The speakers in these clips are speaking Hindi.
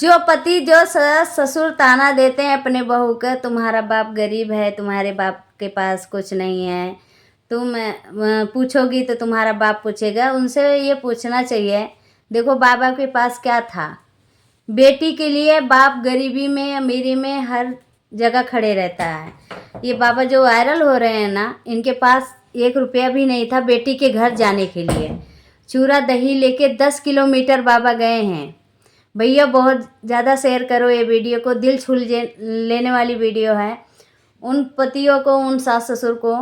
जो पति जो ससुर ताना देते हैं अपने बहू का, तुम्हारा बाप गरीब है, तुम्हारे बाप के पास कुछ नहीं है, तुम पूछोगी तो तुम्हारा बाप पूछेगा, उनसे ये पूछना चाहिए देखो बाबा के पास क्या था। बेटी के लिए बाप गरीबी में अमीरी में हर जगह खड़े रहता है। ये बाबा जो वायरल हो रहे हैं ना, इनके पास 1 रुपया भी नहीं था बेटी के घर जाने के लिए। चूरा दही लेके 10 किलोमीटर बाबा गए हैं। भैया बहुत ज़्यादा शेयर करो ये वीडियो को, दिल छू लेने वाली वीडियो है। उन पतियों को, उन सास ससुर को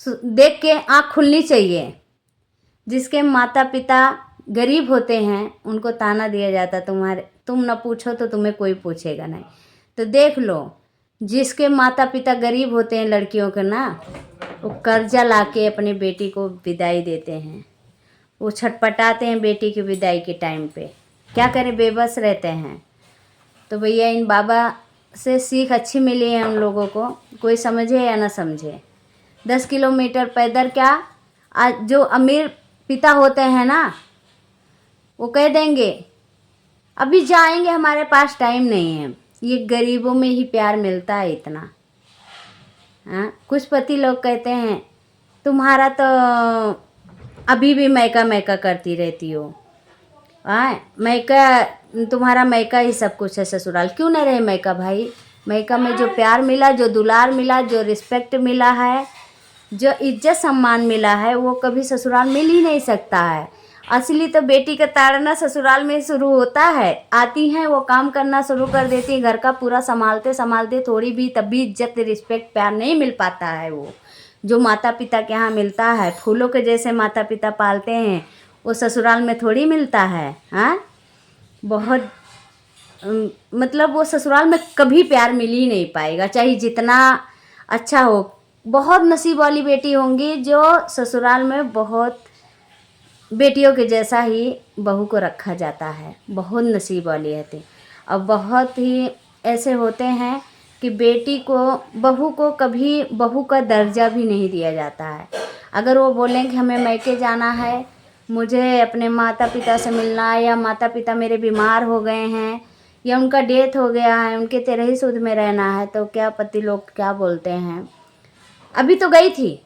देख के आँख खुलनी चाहिए। जिसके माता पिता गरीब होते हैं उनको ताना दिया जाता, तुम न पूछो तो तुम्हें कोई पूछेगा नहीं। तो देख लो, जिसके माता पिता गरीब होते हैं लड़कियों के ना, वो कर्जा लाके अपनी बेटी को विदाई देते हैं। वो छटपटाते हैं बेटी की विदाई के टाइम पे, क्या करें, बेबस रहते हैं। तो भैया इन बाबा से सीख अच्छी मिली है उन लोगों को, कोई समझे या ना समझे। 10 किलोमीटर पैदल क्या, आज जो अमीर पिता होते हैं ना, वो कह देंगे अभी जाएंगे, हमारे पास टाइम नहीं है। ये गरीबों में ही प्यार मिलता है इतना। हाँ, कुछ पति लोग कहते हैं तुम्हारा तो अभी भी मैका मैका करती रहती हो। हाँ, मैका, तुम्हारा मैका ही सब कुछ है, ससुराल क्यों न रहे मैका भाई। मैका में जो प्यार मिला, जो दुलार मिला, जो रिस्पेक्ट मिला है, जो इज्जत सम्मान मिला है, वो कभी ससुराल मिल ही नहीं सकता है। असली तो बेटी का ताड़ना ससुराल में शुरू होता है। आती हैं वो काम करना शुरू कर देती है, घर का पूरा संभालते संभालते थोड़ी भी तब भी इज्जत रिस्पेक्ट प्यार नहीं मिल पाता है। वो जो माता पिता के यहाँ मिलता है, फूलों के जैसे माता पिता पालते हैं, वो ससुराल में थोड़ी मिलता है। हाँ, बहुत मतलब वो ससुराल में कभी प्यार मिल ही नहीं पाएगा, चाहे जितना अच्छा हो। बहुत नसीब वाली बेटी होंगी जो ससुराल में बहुत बेटियों के जैसा ही बहू को रखा जाता है, बहुत नसीब वाली है। और बहुत ही ऐसे होते हैं कि बेटी को, बहू को कभी बहू का दर्जा भी नहीं दिया जाता है। अगर वो बोलें कि हमें मैके जाना है, मुझे अपने माता पिता से मिलना है, या माता पिता मेरे बीमार हो गए हैं, या उनका डेथ हो गया है, उनके तेरे ही सुध में रहना है, तो क्या पति लोग क्या बोलते हैं, अभी तो गई थी,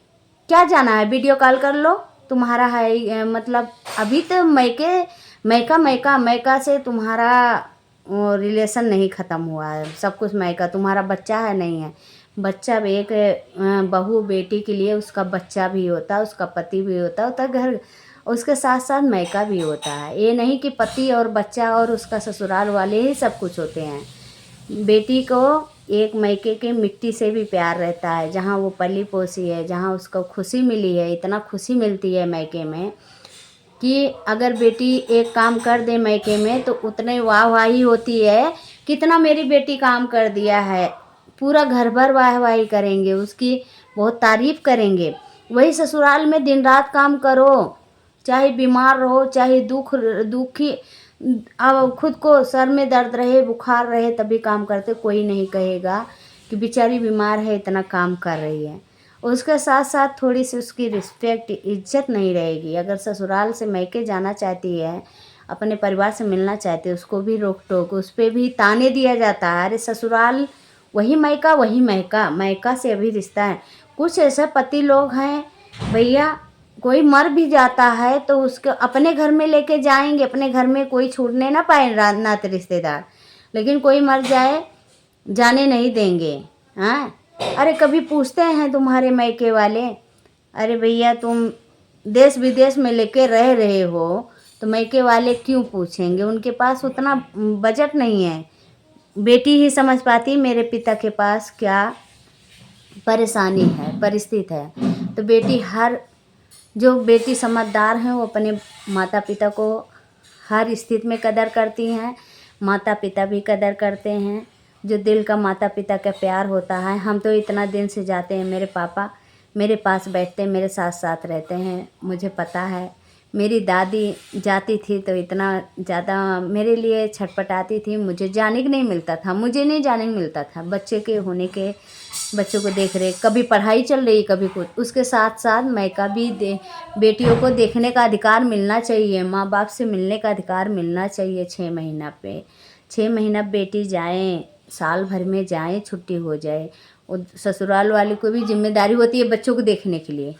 क्या जाना है, वीडियो कॉल कर लो, तुम्हारा है मतलब अभी तो मैका से तुम्हारा रिलेशन नहीं ख़त्म हुआ है, सब कुछ मैका, तुम्हारा बच्चा है नहीं है। बच्चा भी एक बहू बेटी के लिए उसका बच्चा भी होता है, उसका पति भी होता है, घर उसके साथ साथ मैका भी होता है। ये नहीं कि पति और बच्चा और उसका ससुराल वाले ही सब कुछ होते हैं। बेटी को एक मैके के मिट्टी से भी प्यार रहता है, जहाँ वो पली पोसी है, जहाँ उसको खुशी मिली है। इतना खुशी मिलती है मैके में कि अगर बेटी एक काम कर दे मैके में तो उतने वाहवाही होती है, कितना मेरी बेटी काम कर दिया है, पूरा घर भर वाहवाही करेंगे, उसकी बहुत तारीफ़ करेंगे। वही ससुराल में दिन रात काम करो, चाहे बीमार रहो, चाहे दुखी, अब खुद को सर में दर्द रहे, बुखार रहे, तभी काम करते, कोई नहीं कहेगा कि बेचारी बीमार है इतना काम कर रही है। उसके साथ साथ थोड़ी सी उसकी रिस्पेक्ट इज्जत नहीं रहेगी। अगर ससुराल से मैके जाना चाहती है, अपने परिवार से मिलना चाहती है, उसको भी रोक टोक, उस पर भी ताने दिया जाता है, अरे ससुराल वही मैका, वही मैका, मैका से अभी रिश्ता है। कुछ ऐसे पति लोग हैं भैया, कोई मर भी जाता है तो उसको अपने घर में लेके जाएंगे, अपने घर में कोई छूटने ना पाए नाते रिश्तेदार, लेकिन कोई मर जाए जाने नहीं देंगे। हाँ, अरे कभी पूछते हैं तुम्हारे मैके वाले, अरे भैया तुम देश विदेश में लेके रह रहे हो तो मैके वाले क्यों पूछेंगे, उनके पास उतना बजट नहीं है। बेटी ही समझ पाती मेरे पिता के पास क्या परेशानी है, परिस्थिति है। तो बेटी जो बेटी समझदार हैं वो अपने माता पिता को हर स्थिति में कदर करती हैं, माता पिता भी कदर करते हैं। जो दिल का माता पिता का प्यार होता है, हम तो इतना दिन से जाते हैं, मेरे पापा मेरे पास बैठते, मेरे साथ साथ रहते हैं, मुझे पता है। मेरी दादी जाती थी तो इतना ज़्यादा मेरे लिए छटपटाती थी, मुझे जाने को नहीं मिलता था, मुझे नहीं जाने को मिलता था। बच्चे के होने के, बच्चों को देख रहे, कभी पढ़ाई चल रही कभी कुछ, उसके साथ साथ मैका भी बेटियों को देखने का अधिकार मिलना चाहिए, माँ बाप से मिलने का अधिकार मिलना चाहिए 6 महीना पे, 6 महीना बेटी जाए, साल भर में जाए, छुट्टी हो जाए। वो ससुराल वाले को भी जिम्मेदारी होती है बच्चों को देखने के लिए।